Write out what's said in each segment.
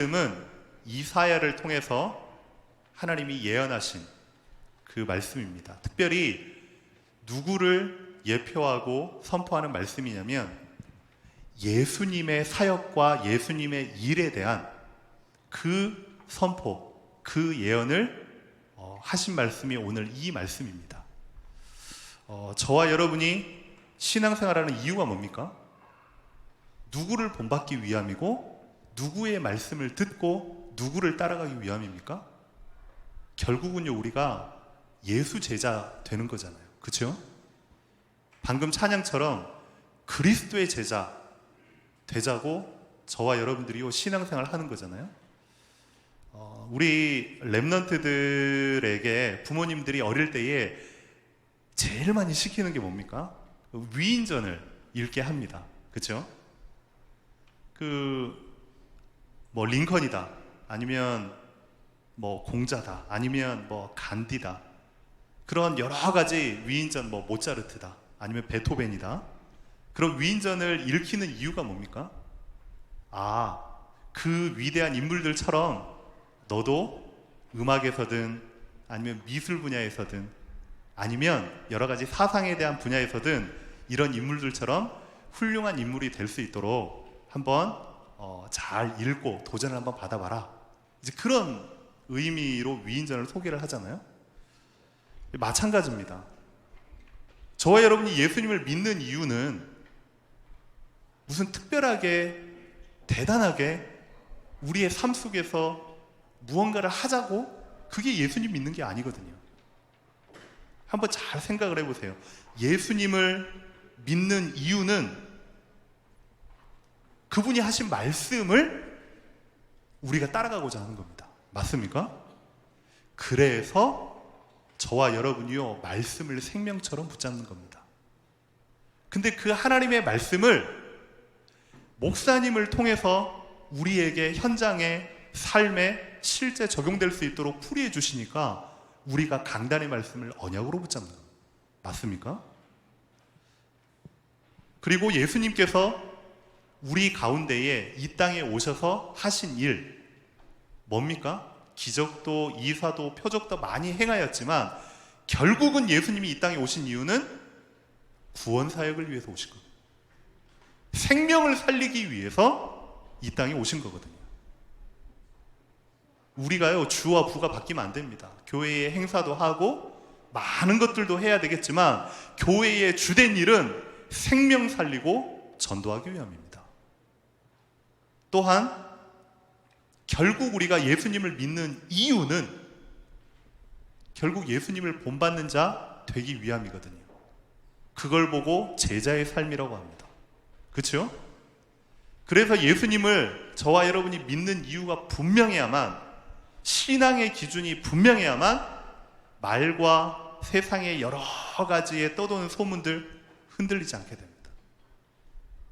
말씀은 이사야를 통해서 하나님이 예언하신 그 말씀입니다. 특별히 누구를 예표하고 선포하는 말씀이냐면 예수님의 사역과 예수님의 일에 대한 그 선포, 그 예언을 하신 말씀이 오늘 이 말씀입니다. 저와 여러분이 신앙생활하는 이유가 뭡니까? 누구를 본받기 위함이고 누구의 말씀을 듣고 누구를 따라가기 위함입니까? 결국은요, 우리가 예수 제자 되는 거잖아요. 그렇죠? 방금 찬양처럼 그리스도의 제자 되자고 저와 여러분들이 신앙생활 하는 거잖아요. 우리 랩런트들에게 부모님들이 어릴 때에 제일 많이 시키는 게 뭡니까? 위인전을 읽게 합니다. 그렇죠? 링컨이다, 아니면 공자다, 아니면 간디다, 그런 여러 가지 위인전, 모차르트다, 아니면 베토벤이다, 그런 위인전을 읽히는 이유가 뭡니까? 그 위대한 인물들처럼 너도 음악에서든 아니면 미술 분야에서든 아니면 여러 가지 사상에 대한 분야에서든 이런 인물들처럼 훌륭한 인물이 될 수 있도록 한번 잘 읽고 도전을 한번 받아봐라. 이제 그런 의미로 위인전을 소개를 하잖아요. 마찬가지입니다. 저와 여러분이 예수님을 믿는 이유는 무슨 특별하게 대단하게 우리의 삶 속에서 무언가를 하자고 그게 예수님 믿는 게 아니거든요. 한번 잘 생각을 해보세요. 예수님을 믿는 이유는 그분이 하신 말씀을 우리가 따라가고자 하는 겁니다. 맞습니까? 그래서 저와 여러분이요, 말씀을 생명처럼 붙잡는 겁니다. 근데 그 하나님의 말씀을 목사님을 통해서 우리에게 현장에, 삶에 실제 적용될 수 있도록 풀이해 주시니까 우리가 강단의 말씀을 언약으로 붙잡는 겁니다. 맞습니까? 그리고 예수님께서 우리 가운데에 이 땅에 오셔서 하신 일 뭡니까? 기적도 이사도 표적도 많이 행하였지만 결국은 예수님이 이 땅에 오신 이유는 구원 사역을 위해서 오신 겁니다. 생명을 살리기 위해서 이 땅에 오신 거거든요. 우리가요, 주와 부가 바뀌면 안 됩니다. 교회의 행사도 하고 많은 것들도 해야 되겠지만 교회의 주된 일은 생명 살리고 전도하기 위함입니다. 또한 결국 우리가 예수님을 믿는 이유는 결국 예수님을 본받는 자 되기 위함이거든요. 그걸 보고 제자의 삶이라고 합니다. 그렇죠? 그래서 예수님을 저와 여러분이 믿는 이유가 분명해야만, 신앙의 기준이 분명해야만 말과 세상의 여러 가지에 떠도는 소문들 흔들리지 않게 됩니다.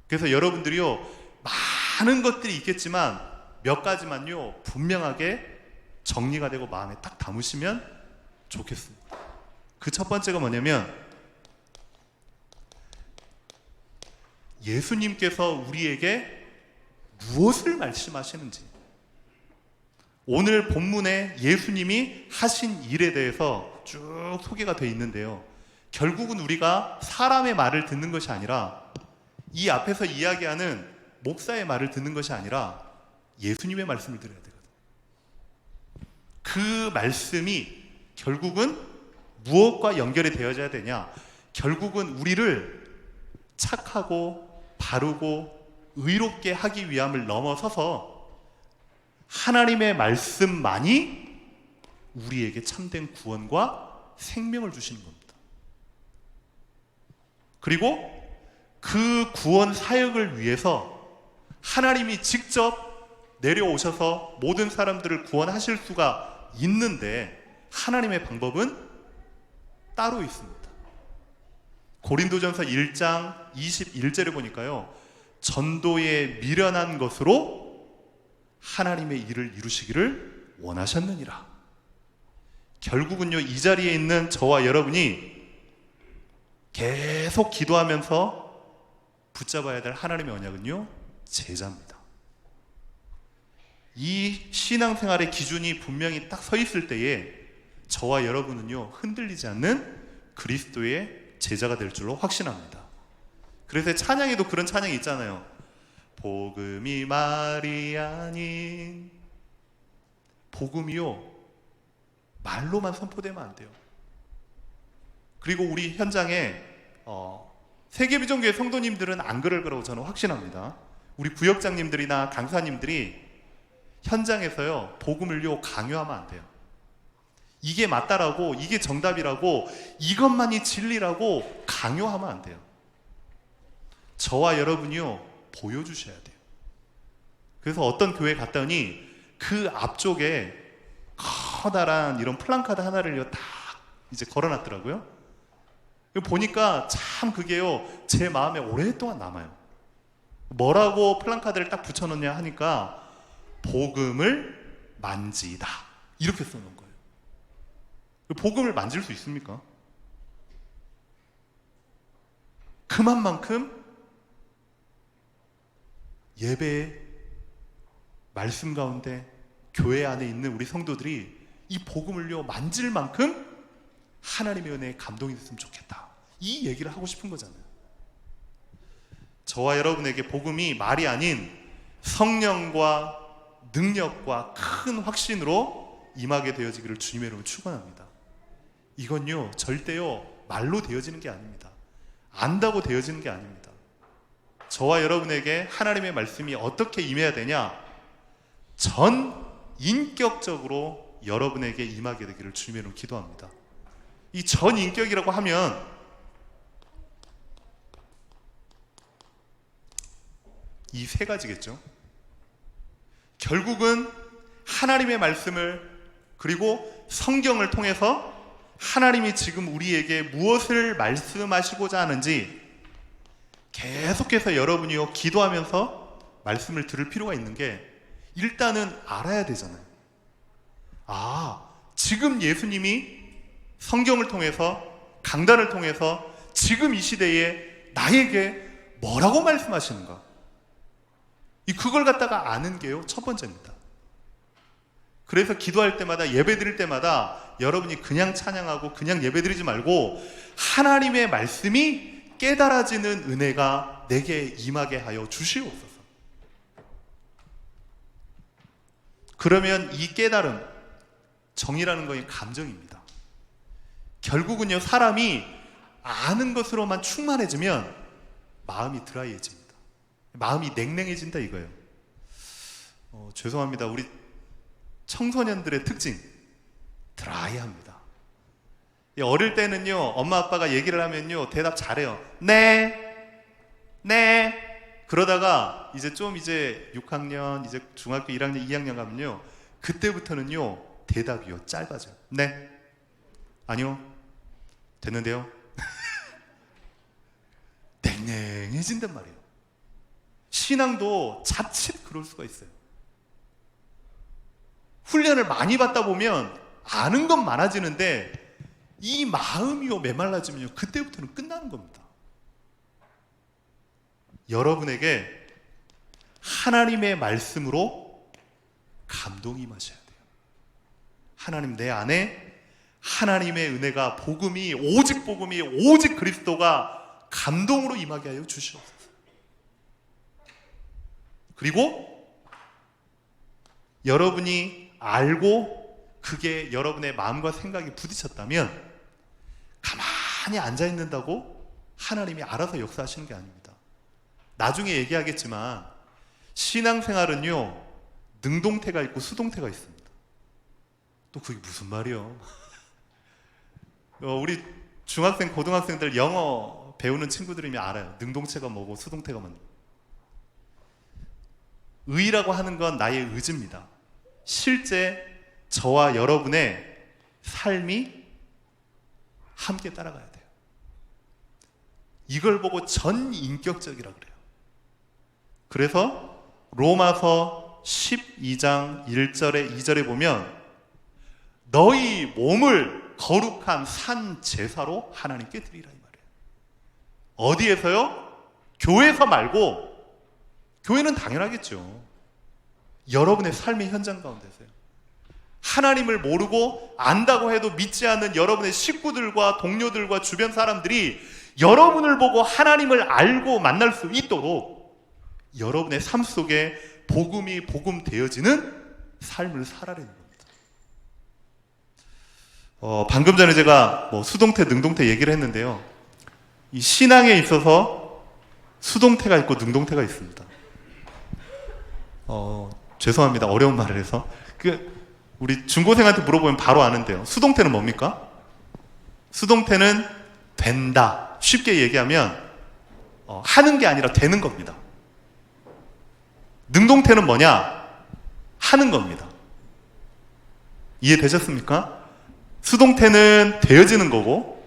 그래서 여러분들이요, 많은 것들이 있겠지만 몇 가지만요 분명하게 정리가 되고 마음에 딱 담으시면 좋겠습니다. 그 첫 번째가 뭐냐면 예수님께서 우리에게 무엇을 말씀하시는지, 오늘 본문에 예수님이 하신 일에 대해서 쭉 소개가 되어 있는데요, 결국은 우리가 사람의 말을 듣는 것이 아니라 이 앞에서 이야기하는 목사의 말을 듣는 것이 아니라 예수님의 말씀을 들어야 되거든요. 그 말씀이 결국은 무엇과 연결이 되어져야 되냐? 결국은 우리를 착하고 바르고 의롭게 하기 위함을 넘어서서 하나님의 말씀만이 우리에게 참된 구원과 생명을 주시는 겁니다. 그리고 그 구원 사역을 위해서 하나님이 직접 내려오셔서 모든 사람들을 구원하실 수가 있는데 하나님의 방법은 따로 있습니다. 고린도전서 1장 21절에 보니까요, 전도에 미련한 것으로 하나님의 일을 이루시기를 원하셨느니라. 결국은요, 이 자리에 있는 저와 여러분이 계속 기도하면서 붙잡아야 될 하나님의 언약은요, 제자입니다. 이 신앙생활의 기준이 분명히 딱 서 있을 때에 저와 여러분은요, 흔들리지 않는 그리스도의 제자가 될 줄로 확신합니다. 그래서 찬양에도 그런 찬양이 있잖아요. 복음이 말이 아닌. 복음이요, 말로만 선포되면 안 돼요. 그리고 우리 현장에 세계비전교회 성도님들은 안 그럴 거라고 저는 확신합니다. 우리 부역장님들이나 강사님들이 현장에서요, 복음을요, 강요하면 안 돼요. 이게 맞다라고, 이게 정답이라고, 이것만이 진리라고 강요하면 안 돼요. 저와 여러분이요, 보여주셔야 돼요. 그래서 어떤 교회 갔더니 그 앞쪽에 커다란 이런 플랜카드 하나를 딱 이제 걸어놨더라고요. 보니까 참 그게요, 제 마음에 오랫동안 남아요. 뭐라고 플랜카드를 딱 붙여놓냐 하니까 복음을 만지다, 이렇게 써놓은 거예요. 복음을 만질 수 있습니까? 그만큼 예배의 말씀 가운데 교회 안에 있는 우리 성도들이 이 복음을요, 만질 만큼 하나님의 은혜에 감동이 됐으면 좋겠다, 이 얘기를 하고 싶은 거잖아요. 저와 여러분에게 복음이 말이 아닌 성령과 능력과 큰 확신으로 임하게 되어지기를 주님의 이름으로 축원합니다. 이건요, 절대요, 말로 되어지는 게 아닙니다. 안다고 되어지는 게 아닙니다. 저와 여러분에게 하나님의 말씀이 어떻게 임해야 되냐? 전 인격적으로 여러분에게 임하게 되기를 주님의 이름으로 기도합니다. 이 전 인격이라고 하면 이 세 가지겠죠. 결국은 하나님의 말씀을, 그리고 성경을 통해서 하나님이 지금 우리에게 무엇을 말씀하시고자 하는지 계속해서 여러분이요, 기도하면서 말씀을 들을 필요가 있는 게, 일단은 알아야 되잖아요. 지금 예수님이 성경을 통해서, 강단을 통해서 지금 이 시대에 나에게 뭐라고 말씀하시는가, 그걸 갖다가 아는 게요, 첫 번째입니다. 그래서 기도할 때마다, 예배 드릴 때마다 여러분이 그냥 찬양하고 그냥 예배 드리지 말고 하나님의 말씀이 깨달아지는 은혜가 내게 임하게 하여 주시옵소서. 그러면 이 깨달음, 정이라는 것이 감정입니다. 결국은요, 사람이 아는 것으로만 충만해지면 마음이 드라이해집니다. 마음이 냉랭해진다 이거예요. 죄송합니다. 우리 청소년들의 특징, 드라이합니다. 어릴 때는요, 엄마 아빠가 얘기를 하면요, 대답 잘해요. 네, 네. 그러다가 이제 6학년, 이제 중학교 1학년, 2학년 가면요, 그때부터는요, 대답이요, 짧아져요. 네, 아니요, 됐는데요. 냉랭해진단 말이에요. 신앙도 자칫 그럴 수가 있어요. 훈련을 많이 받다 보면 아는 건 많아지는데 이 마음이요, 메말라지면요, 그때부터는 끝나는 겁니다. 여러분에게 하나님의 말씀으로 감동이 임하셔야 돼요. 하나님, 내 안에 하나님의 은혜가, 복음이, 오직 그리스도가 감동으로 임하게 하여 주시옵소서. 그리고 여러분이 알고 그게 여러분의 마음과 생각이 부딪혔다면 가만히 앉아있는다고 하나님이 알아서 역사하시는 게 아닙니다. 나중에 얘기하겠지만 신앙생활은요, 능동태가 있고 수동태가 있습니다. 또 그게 무슨 말이요? 우리 중학생, 고등학생들 영어 배우는 친구들이면 알아요. 능동체가 뭐고 수동태가 뭐고. 의라고 하는 건 나의 의지입니다. 실제 저와 여러분의 삶이 함께 따라가야 돼요. 이걸 보고 전인격적이라 그래요. 그래서 로마서 12장 1절에 2절에 보면 너희 몸을 거룩한 산 제사로 하나님께 드리라, 이 말이에요. 어디에서요? 교회에서 말고, 교회는 당연하겠죠. 여러분의 삶의 현장 가운데서요. 하나님을 모르고 안다고 해도 믿지 않는 여러분의 식구들과 동료들과 주변 사람들이 여러분을 보고 하나님을 알고 만날 수 있도록 여러분의 삶 속에 복음이 복음되어지는 삶을 살아내는 겁니다. 방금 전에 제가 수동태, 능동태 얘기를 했는데요. 이 신앙에 있어서 수동태가 있고 능동태가 있습니다. 죄송합니다. 어려운 말을 해서. 우리 중고생한테 물어보면 바로 아는데요. 수동태는 뭡니까? 수동태는 된다. 쉽게 얘기하면 하는 게 아니라 되는 겁니다. 능동태는 뭐냐? 하는 겁니다. 이해되셨습니까? 수동태는 되어지는 거고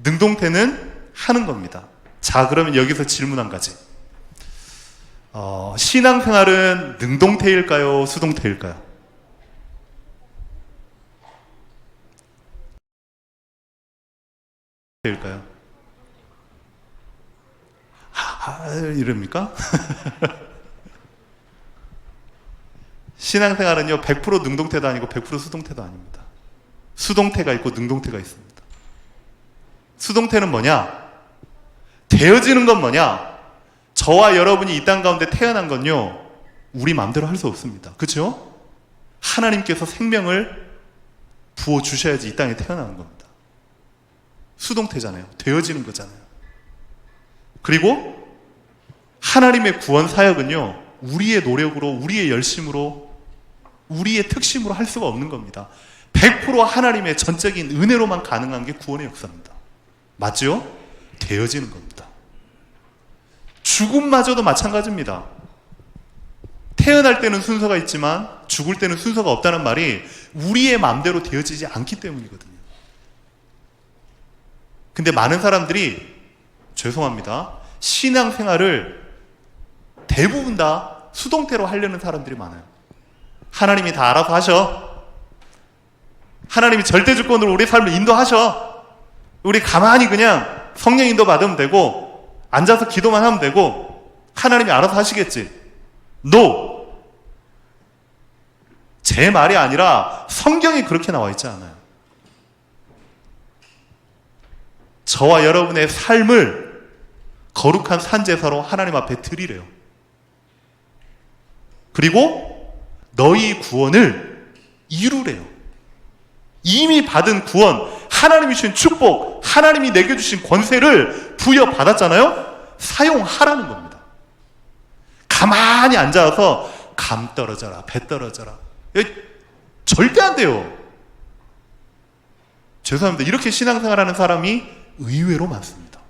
능동태는 하는 겁니다. 자, 그러면 여기서 질문 한 가지. 신앙생활은 능동태일까요? 수동태일까요? 일까요? 이럽니까? 신앙생활은요 100% 능동태도 아니고 100% 수동태도 아닙니다. 수동태가 있고 능동태가 있습니다. 수동태는 뭐냐? 되어지는 건 뭐냐? 저와 여러분이 이 땅 가운데 태어난 건요 우리 마음대로 할 수 없습니다. 그렇죠? 하나님께서 생명을 부어주셔야지 이 땅에 태어나는 겁니다. 수동태잖아요. 되어지는 거잖아요. 그리고 하나님의 구원 사역은요 우리의 노력으로, 우리의 열심으로, 우리의 특심으로 할 수가 없는 겁니다. 100% 하나님의 전적인 은혜로만 가능한 게 구원의 역사입니다. 맞죠? 되어지는 겁니다. 죽음마저도 마찬가지입니다. 태어날 때는 순서가 있지만 죽을 때는 순서가 없다는 말이 우리의 마음대로 되어지지 않기 때문이거든요. 근데 많은 사람들이 죄송합니다. 신앙생활을 대부분 다 수동태로 하려는 사람들이 많아요. 하나님이 다 알아서 하셔. 하나님이 절대주권으로 우리 삶을 인도하셔. 우리 가만히 그냥 성령 인도 받으면 되고 앉아서 기도만 하면 되고 하나님이 알아서 하시겠지. No! 제 말이 아니라 성경이 그렇게 나와 있지 않아요. 저와 여러분의 삶을 거룩한 산제사로 하나님 앞에 드리래요. 그리고 너희 구원을 이루래요. 이미 받은 구원, 하나님이 주신 축복, 하나님이 내게 주신 권세를 부여받았잖아요. 사용하라는 겁니다. 가만히 앉아서 감 떨어져라, 배 떨어져라. 절대 안 돼요. 죄송합니다. 이렇게 신앙생활하는 사람이 의외로 많습니다.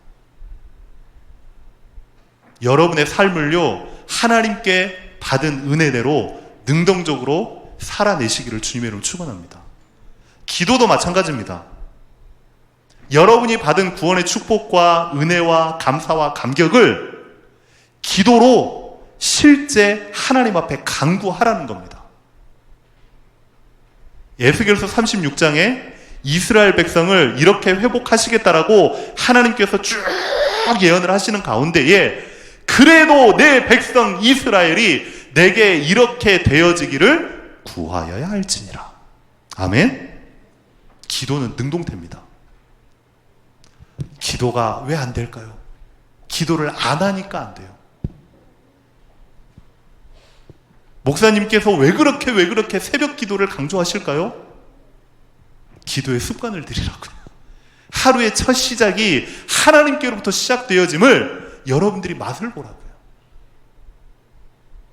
여러분의 삶을요 하나님께 받은 은혜대로 능동적으로 살아내시기를 주님의 이름으로 축원합니다. 기도도 마찬가지입니다. 여러분이 받은 구원의 축복과 은혜와 감사와 감격을 기도로 실제 하나님 앞에 간구하라는 겁니다. 에스겔서 36장에 이스라엘 백성을 이렇게 회복하시겠다라고 하나님께서 쭉 예언을 하시는 가운데에 그래도 내 백성 이스라엘이 내게 이렇게 되어지기를 구하여야 할지니라. 아멘. 기도는 능동태입니다. 기도가 왜 안 될까요? 기도를 안 하니까 안 돼요. 목사님께서 왜 그렇게 새벽 기도를 강조하실까요? 기도의 습관을 들이라고요. 하루의 첫 시작이 하나님께로부터 시작되어짐을 여러분들이 맛을 보라고요.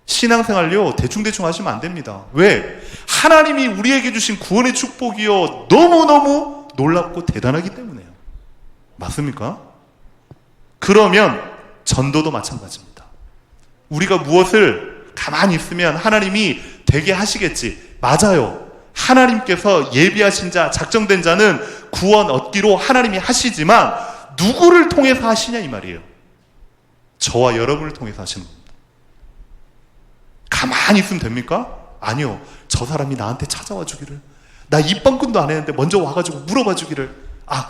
신앙생활요 대충대충 하시면 안 됩니다. 왜? 하나님이 우리에게 주신 구원의 축복이요 너무너무 놀랍고 대단하기 때문에요. 맞습니까? 그러면 전도도 마찬가지입니다. 우리가 무엇을 가만히 있으면 하나님이 되게 하시겠지. 맞아요. 하나님께서 예비하신 자, 작정된 자는 구원 얻기로 하나님이 하시지만 누구를 통해서 하시냐 이 말이에요. 저와 여러분을 통해서 하시는 겁니다. 가만히 있으면 됩니까? 아니요. 저 사람이 나한테 찾아와 주기를, 나 입방꾼도 안 했는데 먼저 와가지고 물어봐 주기를.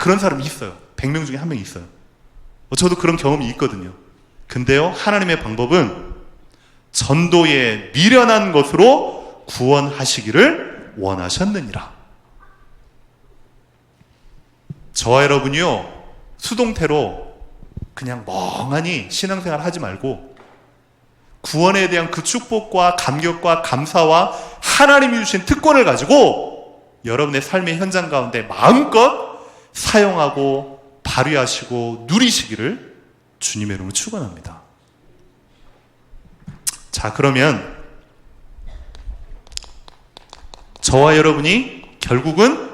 그런 사람이 있어요. 100명 중에 한 명 있어요. 저도 그런 경험이 있거든요. 근데요 하나님의 방법은 전도에 미련한 것으로 구원하시기를 원하셨느니라. 저와 여러분이요, 수동태로 그냥 멍하니 신앙생활 하지 말고 구원에 대한 그 축복과 감격과 감사와 하나님이 주신 특권을 가지고 여러분의 삶의 현장 가운데 마음껏 사용하고 발휘하시고 누리시기를 주님의 이름으로 축원합니다. 자, 그러면 저와 여러분이 결국은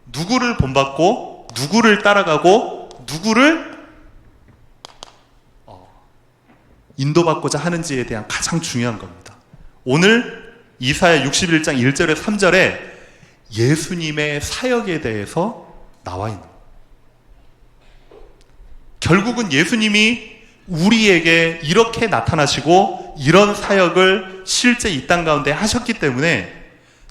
누구를 본받고 누구를 따라가고 누구를 인도받고자 하는지에 대한 가장 중요한 겁니다. 오늘 이사야 61장 1절에 3절에 예수님의 사역에 대해서 나와 있는 거예요. 결국은 예수님이 우리에게 이렇게 나타나시고 이런 사역을 실제 이 땅 가운데 하셨기 때문에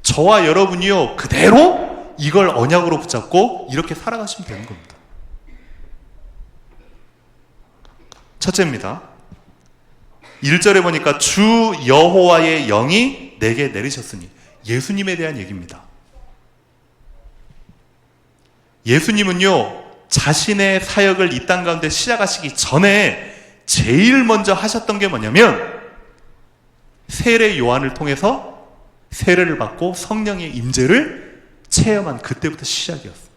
저와 여러분이요, 그대로 이걸 언약으로 붙잡고 이렇게 살아가시면 되는 겁니다. 첫째입니다. 1절에 보니까 주 여호와의 영이 내게 내리셨으니, 예수님에 대한 얘기입니다. 예수님은요, 자신의 사역을 이 땅 가운데 시작하시기 전에 제일 먼저 하셨던 게 뭐냐면 세례 요한을 통해서 세례를 받고 성령의 임재를 체험한 그때부터 시작이었어요.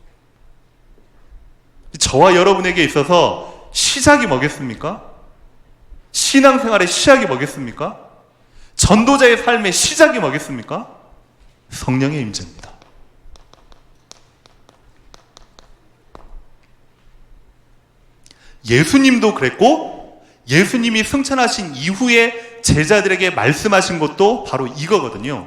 저와 여러분에게 있어서 시작이 뭐겠습니까? 신앙생활의 시작이 뭐겠습니까? 전도자의 삶의 시작이 뭐겠습니까? 성령의 임재입니다. 예수님도 그랬고 예수님이 승천하신 이후에 제자들에게 말씀하신 것도 바로 이거거든요.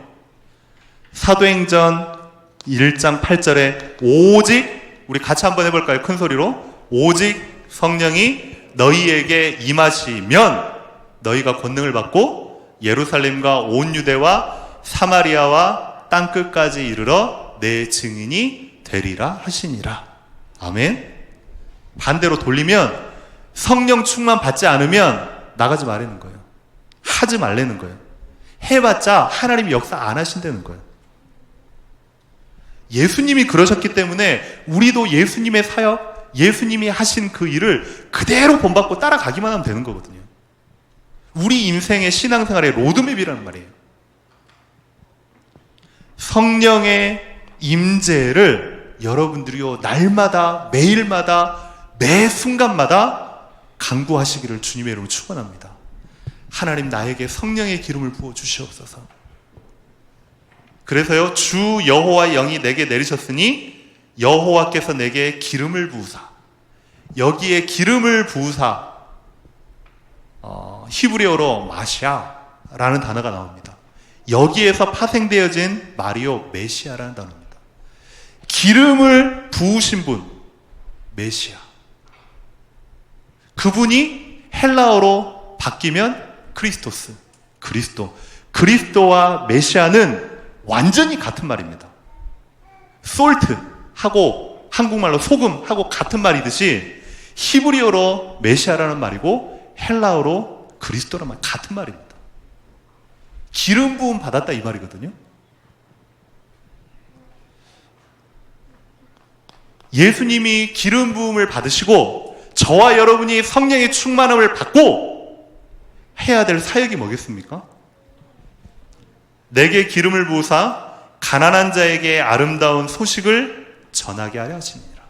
사도행전 1장 8절에 오직, 우리 같이 한번 해볼까요? 큰 소리로. 오직 성령이 너희에게 임하시면 너희가 권능을 받고 예루살렘과 온 유대와 사마리아와 땅끝까지 이르러 내 증인이 되리라 하시니라. 아멘. 반대로 돌리면 성령 충만 받지 않으면 나가지 말라는 거예요. 하지 말라는 거예요. 해봤자 하나님이 역사 안 하신다는 거예요. 예수님이 그러셨기 때문에 우리도 예수님의 사역, 예수님이 하신 그 일을 그대로 본받고 따라가기만 하면 되는 거거든요. 우리 인생의 신앙생활의 로드맵이라는 말이에요. 성령의 임재를 여러분들이요, 날마다, 매일마다, 매 순간마다 간구하시기를 주님의 이름으로 축원합니다. 하나님, 나에게 성령의 기름을 부어 주시옵소서. 그래서요, 주 여호와의 영이 내게 내리셨으니 여호와께서 내게 기름을 부으사. 여기에 기름을 부으사, 히브리어로 마시아라는 단어가 나옵니다. 여기에서 파생되어진 말이요, 메시아라는 단어입니다. 기름을 부으신 분, 메시아. 그분이 헬라어로 바뀌면 크리스토스, 그리스도. 그리스도와 메시아는 완전히 같은 말입니다. 솔트 하고 한국말로 소금 하고 같은 말이듯이 히브리어로 메시아라는 말이고 헬라어로 그리스도라는 말 같은 말입니다. 기름 부음 받았다 이 말이거든요. 예수님이 기름 부음을 받으시고 저와 여러분이 성령의 충만함을 받고 해야 될 사역이 뭐겠습니까? 내게 기름을 부으사 가난한 자에게 아름다운 소식을 전하게 하려 하시니라.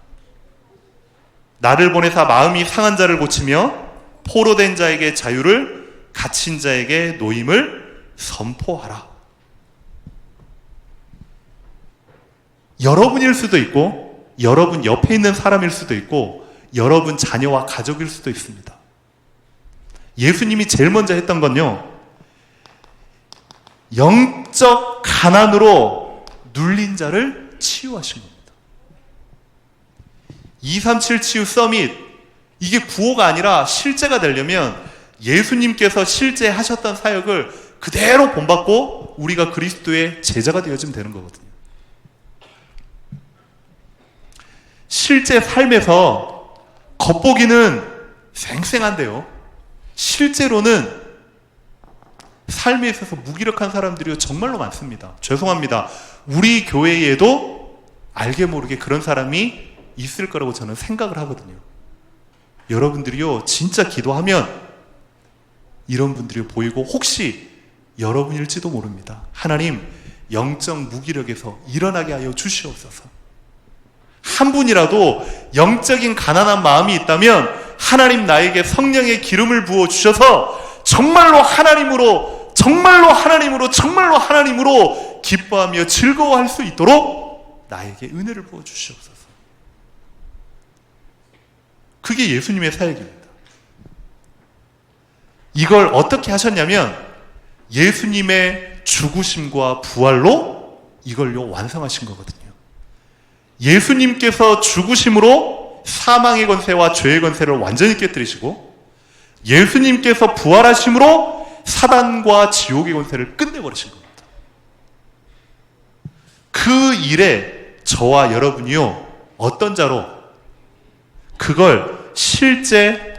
나를 보내사 마음이 상한 자를 고치며 포로된 자에게 자유를, 갇힌 자에게 노임을 선포하라. 여러분일 수도 있고 여러분 옆에 있는 사람일 수도 있고 여러분 자녀와 가족일 수도 있습니다. 예수님이 제일 먼저 했던 건요, 영적 가난으로 눌린 자를 치유하신 겁니다. 237 치유 서밋, 이게 구호가 아니라 실제가 되려면 예수님께서 실제 하셨던 사역을 그대로 본받고 우리가 그리스도의 제자가 되어지면 되는 거거든요. 실제 삶에서 겉보기는 쌩쌩한데요, 실제로는 삶에 있어서 무기력한 사람들이 정말로 많습니다. 죄송합니다. 우리 교회에도 알게 모르게 그런 사람이 있을 거라고 저는 생각을 하거든요. 여러분들이요, 진짜 기도하면 이런 분들이 보이고 혹시 여러분일지도 모릅니다. 하나님, 영적 무기력에서 일어나게 하여 주시옵소서. 한 분이라도 영적인 가난한 마음이 있다면 하나님 나에게 성령의 기름을 부어 주셔서 정말로 하나님으로 기뻐하며 즐거워할 수 있도록 나에게 은혜를 부어 주시옵소서. 그게 예수님의 사역입니다. 이걸 어떻게 하셨냐면 예수님의 죽으심과 부활로 이걸요 완성하신 거거든요. 예수님께서 죽으심으로 사망의 권세와 죄의 권세를 완전히 깨뜨리시고 예수님께서 부활하심으로 사단과 지옥의 권세를 끝내버리신 겁니다. 그 일에 저와 여러분이요 어떤 자로 그걸 실제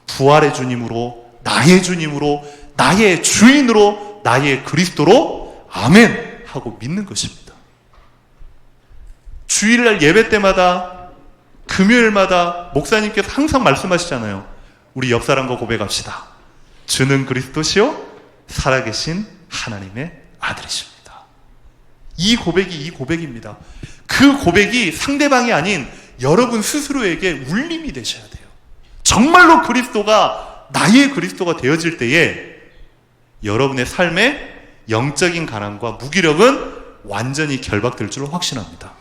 부활의 주님으로 나의 주님으로 나의 주인으로 나의 그리스도로 아멘 하고 믿는 것입니다. 주일날 예배 때마다 금요일마다 목사님께서 항상 말씀하시잖아요. 우리 옆 사람과 고백합시다. 주는 그리스도시요 살아계신 하나님의 아들이십니다. 이 고백입니다. 그 고백이 상대방이 아닌 여러분 스스로에게 울림이 되셔야 돼요. 정말로 그리스도가 나의 그리스도가 되어질 때에 여러분의 삶에 영적인 가난과 무기력은 완전히 결박될 줄로 확신합니다.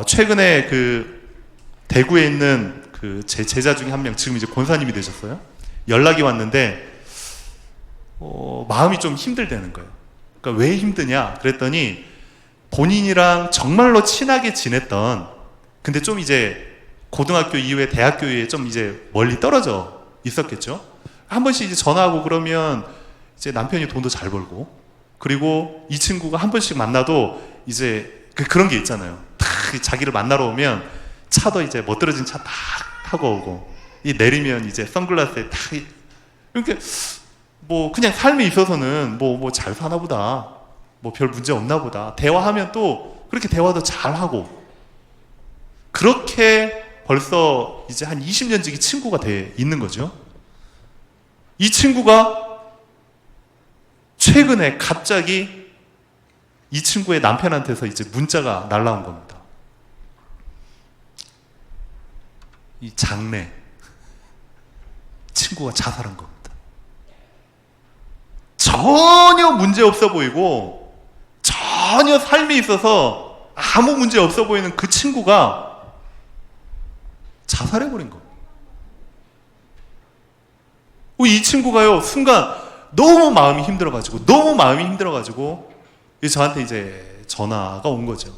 최근에 대구에 있는 제 제자 중에 한 명, 지금 이제 권사님이 되셨어요. 연락이 왔는데 마음이 좀 힘들다는 거예요. 그러니까 왜 힘드냐 그랬더니 본인이랑 정말로 친하게 지냈던, 근데 좀 이제 고등학교 이후에 대학교 이후에 좀 이제 멀리 떨어져 있었겠죠. 한 번씩 이제 전화하고 그러면 이제 남편이 돈도 잘 벌고, 그리고 이 친구가 한 번씩 만나도 이제 그런 게 있잖아요. 딱 자기를 만나러 오면 차도 이제 멋들어진 차 딱 타고 오고, 이 내리면 이제 선글라스에 딱 이렇게 뭐 그냥 삶에 있어서는 뭐 잘 사나 보다, 뭐 별 문제 없나 보다. 대화하면 또 그렇게 대화도 잘 하고, 그렇게 벌써 이제 한 20년 지기 친구가 돼 있는 거죠. 이 친구가 최근에 갑자기 이 친구의 남편한테서 이제 문자가 날라온 겁니다. 이 장래 친구가 자살한 겁니다. 전혀 문제 없어 보이고 전혀 삶에 있어서 아무 문제 없어 보이는 그 친구가 자살해버린 겁니다. 이 친구가요 순간 너무 마음이 힘들어가지고 저한테 이제 전화가 온 거죠.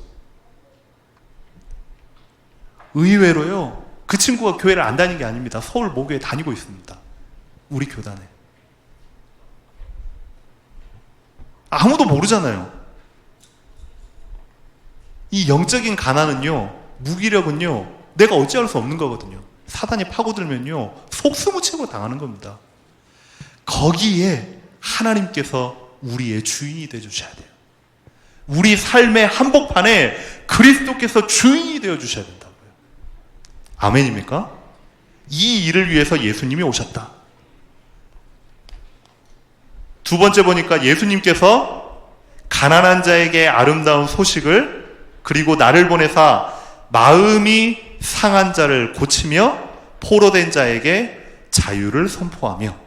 의외로요 그 친구가 교회를 안 다니는 게 아닙니다. 서울 모교에 다니고 있습니다. 우리 교단에. 아무도 모르잖아요. 이 영적인 가난은요, 무기력은요, 내가 어찌할 수 없는 거거든요. 사단이 파고들면요 속수무책으로 당하는 겁니다. 거기에 하나님께서 우리의 주인이 되어주셔야 돼요. 우리 삶의 한복판에 그리스도께서 주인이 되어주셔야 된다고요. 아멘입니까? 이 일을 위해서 예수님이 오셨다. 두 번째 보니까 예수님께서 가난한 자에게 아름다운 소식을, 그리고 나를 보내사 마음이 상한 자를 고치며 포로된 자에게 자유를 선포하며.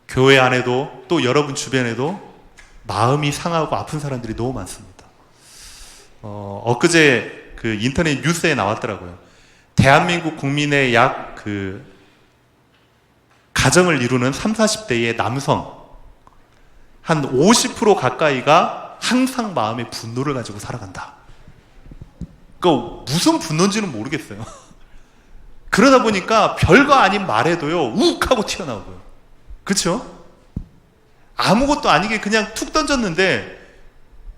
교회 안에도 또 여러분 주변에도 마음이 상하고 아픈 사람들이 너무 많습니다. 엊그제 인터넷 뉴스에 나왔더라고요. 대한민국 국민의 약 가정을 이루는 30, 40대의 남성 한 50% 가까이가 항상 마음에 분노를 가지고 살아간다. 무슨 분노인지는 모르겠어요. 그러다 보니까 별거 아닌 말에도요 욱 하고 튀어나오고요. 그렇죠? 아무것도 아니게 그냥 툭 던졌는데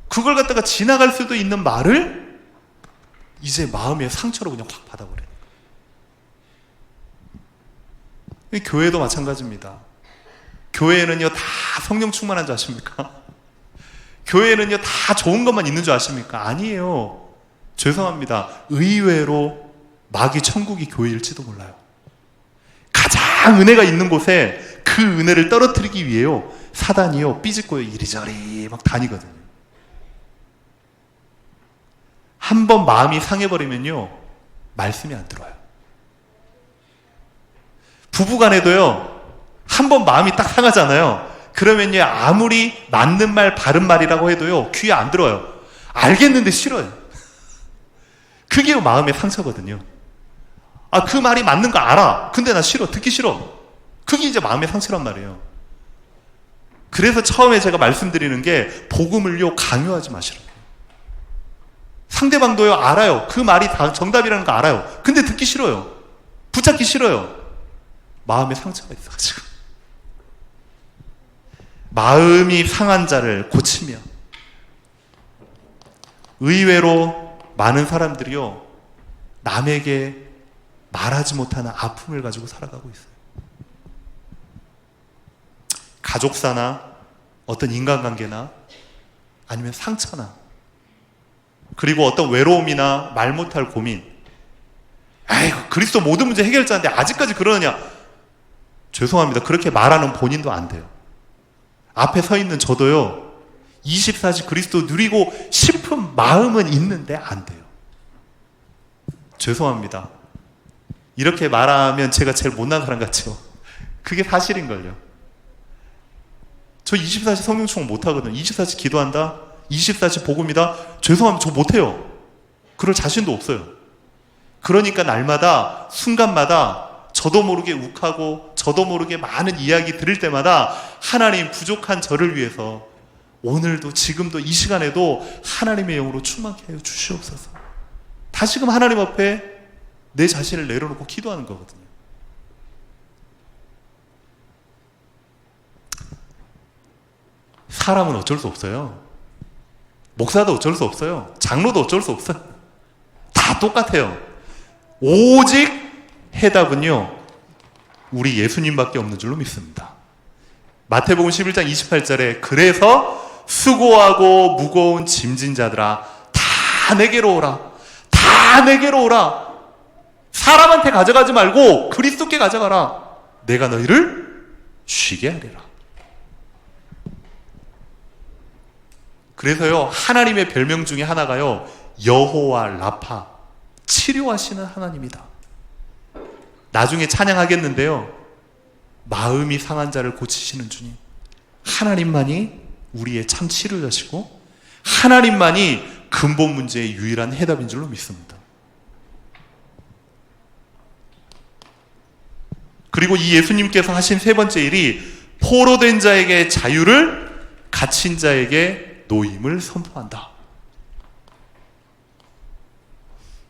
그걸 갖다가 지나갈 수도 있는 말을 이제 마음의 상처로 그냥 확 받아버리는 거예요. 교회도 마찬가지입니다. 교회는요 다 성령 충만한 줄 아십니까? 교회는요 다 좋은 것만 있는 줄 아십니까? 아니에요. 죄송합니다. 의외로 마귀 천국이 교회일지도 몰라요. 가장 은혜가 있는 곳에 그 은혜를 떨어뜨리기 위해요 사단이요 삐짓고 이리저리 막 다니거든요. 한번 마음이 상해버리면요 말씀이 안 들어요. 부부간에도요 한번 마음이 딱 상하잖아요. 그러면요 아무리 맞는 말 바른 말이라고 해도요 귀에 안 들어요. 알겠는데 싫어요. 그게 마음의 상처거든요. 그 말이 맞는 거 알아. 근데 나 싫어. 듣기 싫어. 그게 이제 마음의 상처란 말이에요. 그래서 처음에 제가 말씀드리는 게 복음을요 강요하지 마시라고. 상대방도요 알아요. 그 말이 다 정답이라는 거 알아요. 근데 듣기 싫어요. 붙잡기 싫어요. 마음의 상처가 있어가지고. 마음이 상한 자를 고치며. 의외로 많은 사람들이요 남에게 말하지 못하는 아픔을 가지고 살아가고 있어요. 가족사나 어떤 인간관계나 아니면 상처나 그리고 어떤 외로움이나 말 못할 고민. 아이고 그리스도 모든 문제 해결자인데 아직까지 그러느냐. 죄송합니다. 그렇게 말하는 본인도 안 돼요. 앞에 서 있는 저도요 24시 그리스도 누리고 싶은 마음은 있는데 안 돼요. 죄송합니다. 이렇게 말하면 제가 제일 못난 사람 같죠? 그게 사실인걸요. 저 24시 성령 충만 못하거든요. 24시 기도한다? 24시 복음이다? 죄송합니다. 저 못해요. 그럴 자신도 없어요. 그러니까 날마다 순간마다 저도 모르게 욱하고 저도 모르게 많은 이야기 들을 때마다 하나님 부족한 저를 위해서 오늘도 지금도 이 시간에도 하나님의 영으로 충만케 하여 주시옵소서. 다시금 하나님 앞에 내 자신을 내려놓고 기도하는 거거든요. 사람은 어쩔 수 없어요. 목사도 어쩔 수 없어요. 장로도 어쩔 수 없어요. 다 똑같아요. 오직 해답은요 우리 예수님밖에 없는 줄로 믿습니다. 마태복음 11장 28절에 그래서 수고하고 무거운 짐진 자들아 다 내게로 오라. 다 내게로 오라. 사람한테 가져가지 말고 그리스도께 가져가라. 내가 너희를 쉬게 하리라. 그래서요 하나님의 별명 중에 하나가요 여호와 라파, 치료하시는 하나님이다. 나중에 찬양하겠는데요 마음이 상한 자를 고치시는 주님, 하나님만이 우리의 참 치료자시고 하나님만이 근본 문제의 유일한 해답인 줄로 믿습니다. 그리고 이 예수님께서 하신 세 번째 일이 포로된 자에게 자유를, 갇힌 자에게 노임을 선포한다.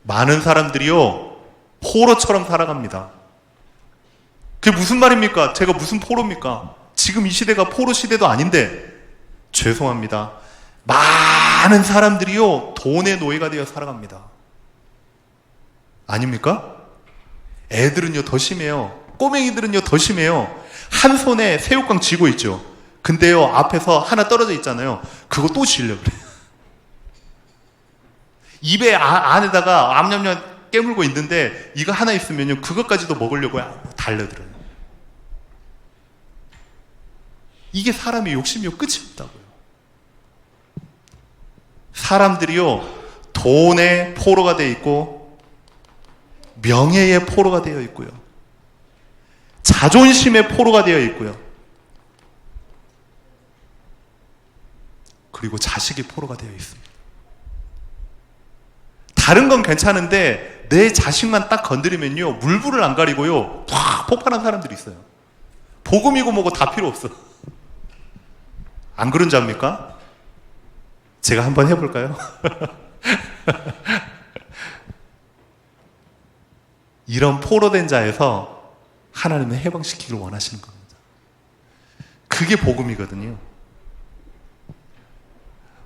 많은 사람들이요 포로처럼 살아갑니다. 그게 무슨 말입니까? 제가 무슨 포로입니까? 지금 이 시대가 포로 시대도 아닌데. 죄송합니다. 많은 사람들이요 돈의 노예가 되어 살아갑니다. 아닙니까? 애들은요 더 심해요. 꼬맹이들은요 더 심해요. 한 손에 새우깡 쥐고 있죠. 근데요 앞에서 하나 떨어져 있잖아요. 그거 또 쥐려고 그래요. 입에 안에다가 암냠냠 깨물고 있는데 이거 하나 있으면요 그것까지도 먹으려고 달려들어요. 이게 사람의 욕심이요 끝이 없다고요. 사람들이요 돈의 포로가 되어 있고 명예의 포로가 되어 있고요 자존심의 포로가 되어 있고요 그리고 자식의 포로가 되어 있습니다. 다른 건 괜찮은데 내 자식만 딱 건드리면요 물불을 안 가리고요 확 폭발한 사람들이 있어요. 복음이고 뭐고 다 필요 없어. 안 그런 줄 압니까? 제가 한번 해볼까요? 이런 포로된 자에서 하나님은 해방시키기를 원하시는 겁니다. 그게 복음이거든요.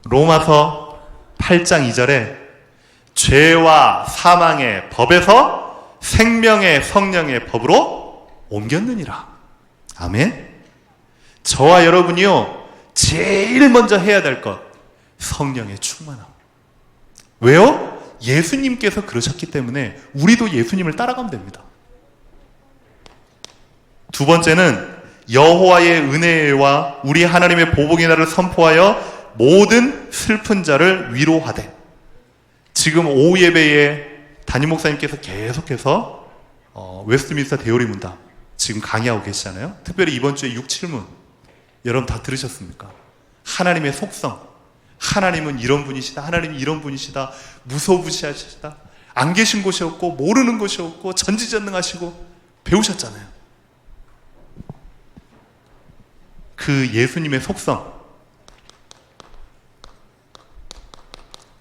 로마서 8장 2절에 죄와 사망의 법에서 생명의 성령의 법으로 옮겼느니라. 아멘. 저와 여러분이요, 제일 먼저 해야 될 것, 성령의 충만함. 왜요? 예수님께서 그러셨기 때문에 우리도 예수님을 따라가면 됩니다. 두 번째는 여호와의 은혜와 우리 하나님의 보복의 날을 선포하여 모든 슬픈 자를 위로하되. 지금 오후 예배에 담임 목사님께서 계속해서 웨스트민스터 대오리 문답 지금 강의하고 계시잖아요. 특별히 이번 주에 6, 7문 여러분 다 들으셨습니까? 하나님의 속성, 하나님은 이런 분이시다, 하나님이 이런 분이시다, 무소부시하시다, 안 계신 곳이 없고 모르는 곳이 없고 전지전능하시고 배우셨잖아요. 그 예수님의 속성,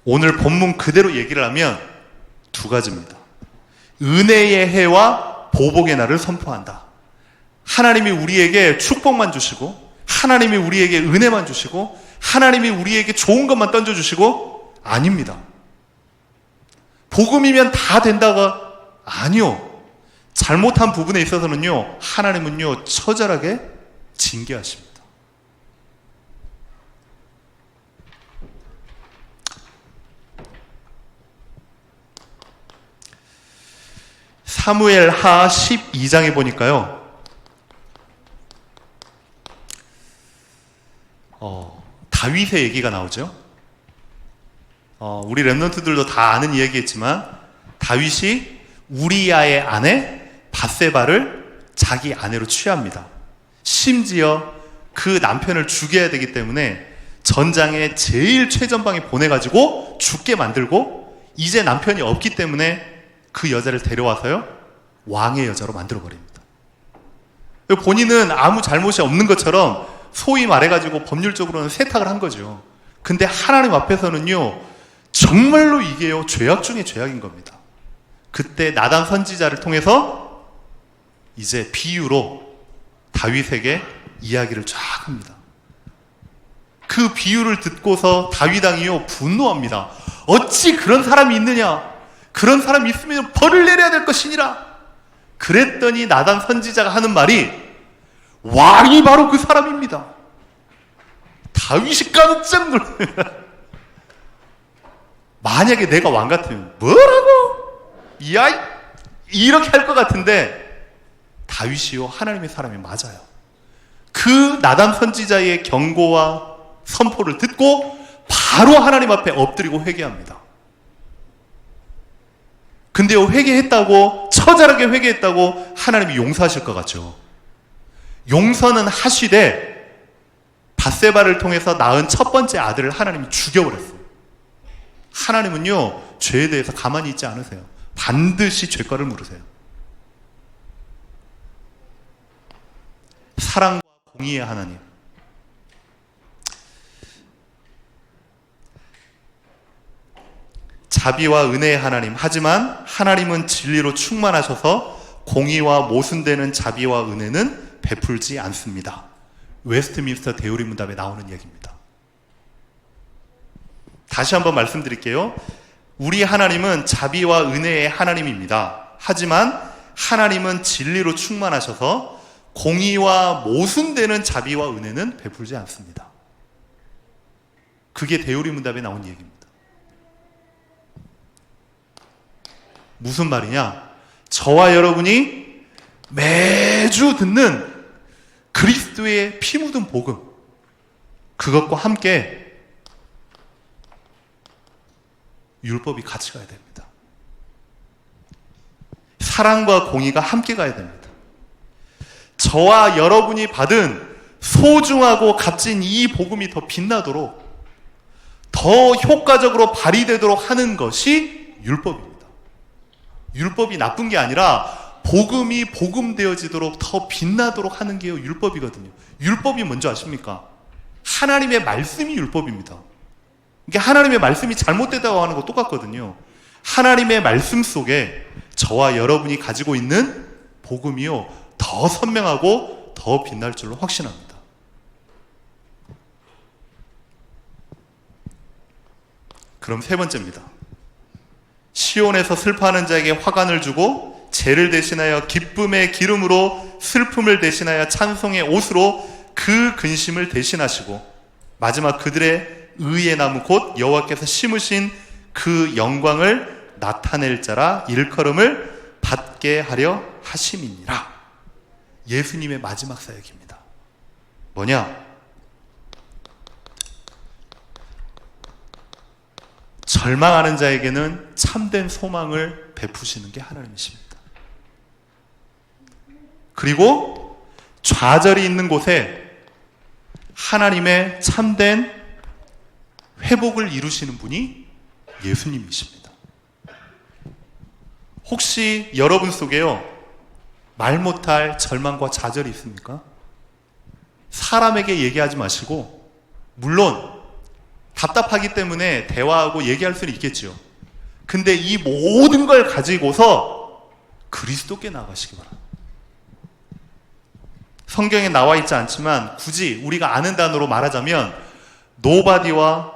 오늘 본문 그대로 얘기를 하면 두 가지입니다. 은혜의 해와 보복의 날을 선포한다. 하나님이 우리에게 축복만 주시고, 하나님이 우리에게 은혜만 주시고, 하나님이 우리에게 좋은 것만 던져주시고, 아닙니다. 복음이면 다 된다가 아니요. 잘못한 부분에 있어서는요, 하나님은요 처절하게 징계하십니다. 사무엘하 12장에 보니까요, 다윗의 얘기가 나오죠. 우리 랩런트들도 다 아는 이야기겠지만 다윗이 우리야의 아내 밧세바를 자기 아내로 취합니다. 심지어 그 남편을 죽여야 되기 때문에 전장에 제일 최전방에 보내가지고 죽게 만들고, 이제 남편이 없기 때문에 그 여자를 데려와서요 왕의 여자로 만들어버립니다. 본인은 아무 잘못이 없는 것처럼 소위 말해가지고 법률적으로는 세탁을 한 거죠. 근데 하나님 앞에서는요 정말로 이게요 죄악 중에 죄악인 겁니다. 그때 나단 선지자를 통해서 이제 비유로 다윗에게 이야기를 쫙 합니다. 그 비유를 듣고서 다윗 왕이요 분노합니다. 어찌 그런 사람이 있느냐, 그런 사람이 있으면 벌을 내려야 될 것이니라. 그랬더니 나단 선지자가 하는 말이 왕이 바로 그 사람입니다. 다윗이 깜짝 놀랍니다. 만약에 내가 왕 같으면 뭐라고? 야, 이렇게 할 것 같은데 다윗이요 하나님의 사람이 맞아요. 그 나단 선지자의 경고와 선포를 듣고 바로 하나님 앞에 엎드리고 회개합니다. 근데요 회개했다고, 처절하게 회개했다고 하나님이 용서하실 것 같죠? 용서는 하시되 밧세바를 통해서 낳은 첫 번째 아들을 하나님이 죽여버렸어요. 하나님은요 죄에 대해서 가만히 있지 않으세요. 반드시 죄가를 물으세요. 사랑과 공의의 하나님, 자비와 은혜의 하나님, 하지만 하나님은 진리로 충만하셔서 공의와 모순되는 자비와 은혜는 베풀지 않습니다. 웨스트민스터 대우리 문답에 나오는 얘기입니다. 다시 한번 말씀드릴게요. 우리 하나님은 자비와 은혜의 하나님입니다. 하지만 하나님은 진리로 충만하셔서 공의와 모순되는 자비와 은혜는 베풀지 않습니다. 그게 대우리 문답에 나온 얘기입니다. 무슨 말이냐? 저와 여러분이 매주 듣는 그리스도의 피 묻은 복음, 그것과 함께 율법이 같이 가야 됩니다. 사랑과 공의가 함께 가야 됩니다. 저와 여러분이 받은 소중하고 값진 이 복음이 더 빛나도록, 더 효과적으로 발휘되도록 하는 것이 율법입니다. 율법이 나쁜 게 아니라 복음이 복음되어지도록 더 빛나도록 하는 게 율법이거든요. 율법이 뭔지 아십니까? 하나님의 말씀이 율법입니다. 이게 하나님의 말씀이 잘못되다고 하는 거 똑같거든요. 하나님의 말씀 속에 저와 여러분이 가지고 있는 복음이요 더 선명하고 더 빛날 줄로 확신합니다. 그럼 세 번째입니다. 시온에서 슬퍼하는 자에게 화관을 주고 죄를 대신하여 기쁨의 기름으로 슬픔을 대신하여 찬송의 옷으로 그 근심을 대신하시고 마지막 그들의 의의 나무 곧 여호와께서 심으신 그 영광을 나타낼 자라 일컬음을 받게 하려 하심이니라. 예수님의 마지막 사역입니다. 뭐냐? 절망하는 자에게는 참된 소망을 베푸시는 게 하나님이십니다. 그리고 좌절이 있는 곳에 하나님의 참된 회복을 이루시는 분이 예수님이십니다. 혹시 여러분 속에요, 말 못할 절망과 좌절이 있습니까? 사람에게 얘기하지 마시고, 물론 답답하기 때문에 대화하고 얘기할 수는 있겠죠. 근데 이 모든 걸 가지고서 그리스도께 나가시기 바랍니다. 성경에 나와 있지 않지만 굳이 우리가 아는 단어로 말하자면 nobody와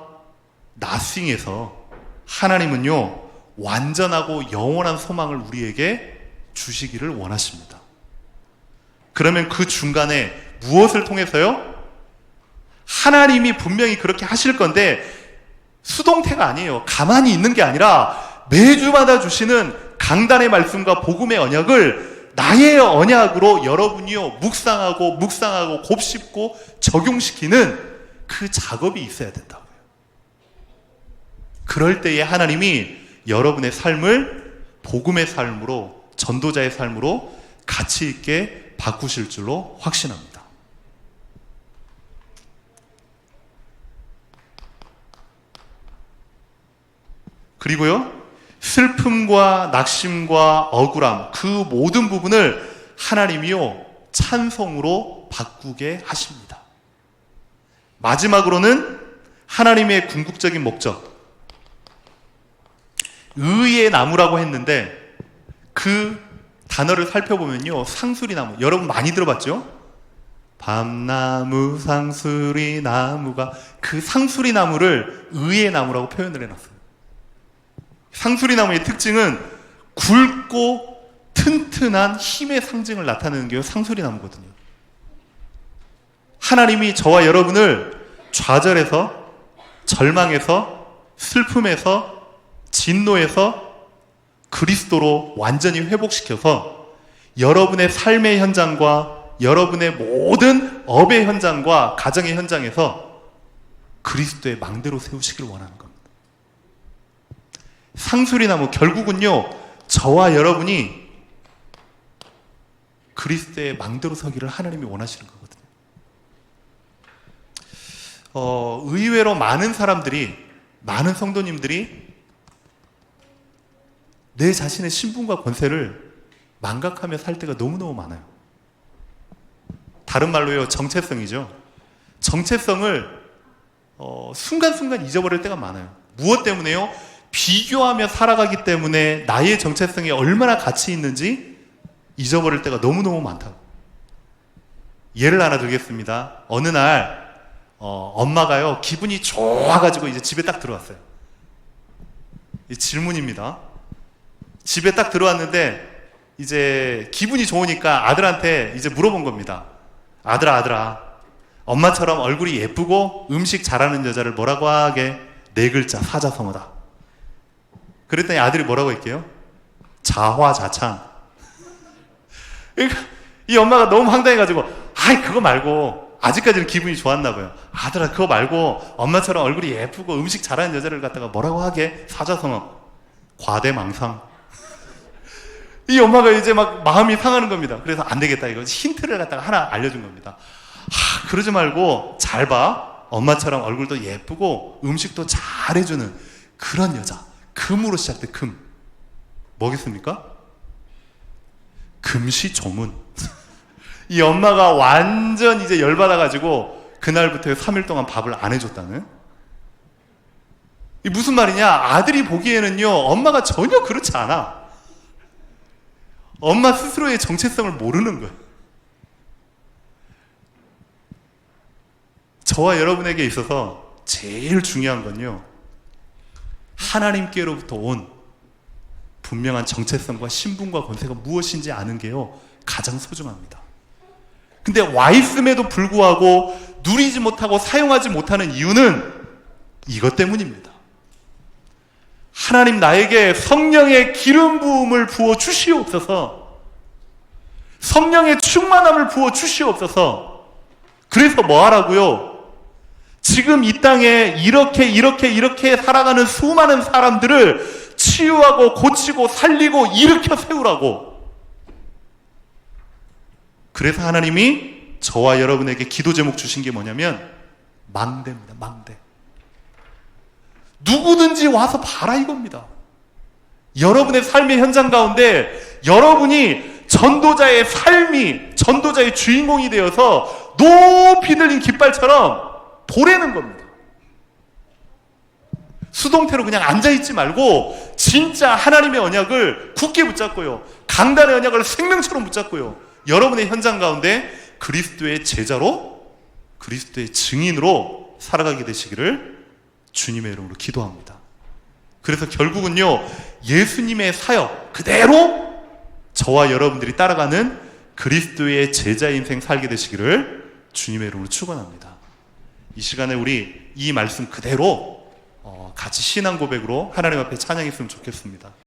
nothing에서 하나님은요, 완전하고 영원한 소망을 우리에게 주시기를 원하십니다. 그러면 그 중간에 무엇을 통해서요? 하나님이 분명히 그렇게 하실 건데 수동태가 아니에요. 가만히 있는 게 아니라 매주마다 주시는 강단의 말씀과 복음의 언약을 나의 언약으로 여러분이요 묵상하고 곱씹고 적용시키는 그 작업이 있어야 된다고요. 그럴 때에 하나님이 여러분의 삶을 복음의 삶으로, 전도자의 삶으로 가치 있게 바꾸실 줄로 확신합니다. 그리고요, 슬픔과 낙심과 억울함, 그 모든 부분을 하나님이요 찬송으로 바꾸게 하십니다. 마지막으로는 하나님의 궁극적인 목적, 의의 나무라고 했는데 그 단어를 살펴보면요, 상수리나무, 여러분 많이 들어봤죠? 밤나무 상수리나무가, 그 상수리나무를 의의 나무라고 표현을 해놨어요. 상수리나무의 특징은 굵고 튼튼한 힘의 상징을 나타내는 게 상수리나무거든요. 하나님이 저와 여러분을 좌절에서, 절망에서, 슬픔에서, 진노에서 그리스도로 완전히 회복시켜서 여러분의 삶의 현장과 여러분의 모든 업의 현장과 가정의 현장에서 그리스도의 망대로 세우시길 원하는 겁니다. 상수리나무, 결국은요 저와 여러분이 그리스도의 망대로 서기를 하나님이 원하시는 거거든요. 의외로 많은 사람들이, 많은 성도님들이 내 자신의 신분과 권세를 망각하며 살 때가 너무너무 많아요. 다른 말로요, 정체성이죠. 정체성을 순간순간 잊어버릴 때가 많아요. 무엇 때문에요? 비교하며 살아가기 때문에 나의 정체성이 얼마나 가치 있는지 잊어버릴 때가 너무너무 많다고. 예를 하나 들겠습니다. 어느 날 엄마가요 기분이 좋아가지고 이제 집에 딱 들어왔어요. 이 질문입니다. 집에 딱 들어왔는데 이제 기분이 좋으니까 아들한테 이제 물어본 겁니다. 아들아, 엄마처럼 얼굴이 예쁘고 음식 잘하는 여자를 뭐라고 하게? 4글자 사자성어다. 그랬더니 아들이 뭐라고 할게요? 자화자찬. 그러니까 이 엄마가 너무 황당해가지고, 아이 그거 말고, 아직까지는 기분이 좋았나 봐요. 아들아 그거 말고 엄마처럼 얼굴이 예쁘고 음식 잘하는 여자를 갖다가 뭐라고 하게? 사자성어. 과대망상. 이 엄마가 이제 막 마음이 상하는 겁니다. 그래서 안 되겠다, 이거 힌트를 갖다가 하나 알려준 겁니다. 그러지 말고 잘 봐. 엄마처럼 얼굴도 예쁘고 음식도 잘해주는 그런 여자. 금으로 시작돼. 금. 뭐겠습니까? 금시조문. 이 엄마가 완전 이제 열받아가지고 그날부터 3일 동안 밥을 안 해줬다는. 이 무슨 말이냐? 아들이 보기에는요 엄마가 전혀 그렇지 않아. 엄마 스스로의 정체성을 모르는 거예요. 저와 여러분에게 있어서 제일 중요한 건요, 하나님께로부터 온 분명한 정체성과 신분과 권세가 무엇인지 아는 게요 가장 소중합니다. 근데 와 있음에도 불구하고 누리지 못하고 사용하지 못하는 이유는 이것 때문입니다. 하나님 나에게 성령의 기름 부음을 부어 주시옵소서. 성령의 충만함을 부어 주시옵소서. 그래서 뭐 하라고요? 지금 이 땅에 이렇게 살아가는 수많은 사람들을 치유하고 고치고 살리고 일으켜 세우라고. 그래서 하나님이 저와 여러분에게 기도 제목 주신 게 뭐냐면 망대입니다. 망대. 누구든지 와서 봐라 이겁니다. 여러분의 삶의 현장 가운데 여러분이 전도자의 삶이 전도자의 주인공이 되어서 높이 들린 깃발처럼 보내는 겁니다. 수동태로 그냥 앉아있지 말고 진짜 하나님의 언약을 굳게 붙잡고요. 강단의 언약을 생명처럼 붙잡고요. 여러분의 현장 가운데 그리스도의 제자로 그리스도의 증인으로 살아가게 되시기를 주님의 이름으로 기도합니다. 그래서 결국은요, 예수님의 사역 그대로 저와 여러분들이 따라가는 그리스도의 제자 인생 살게 되시기를 주님의 이름으로 축원합니다. 이 시간에 우리 이 말씀 그대로 같이 신앙 고백으로 하나님 앞에 찬양했으면 좋겠습니다.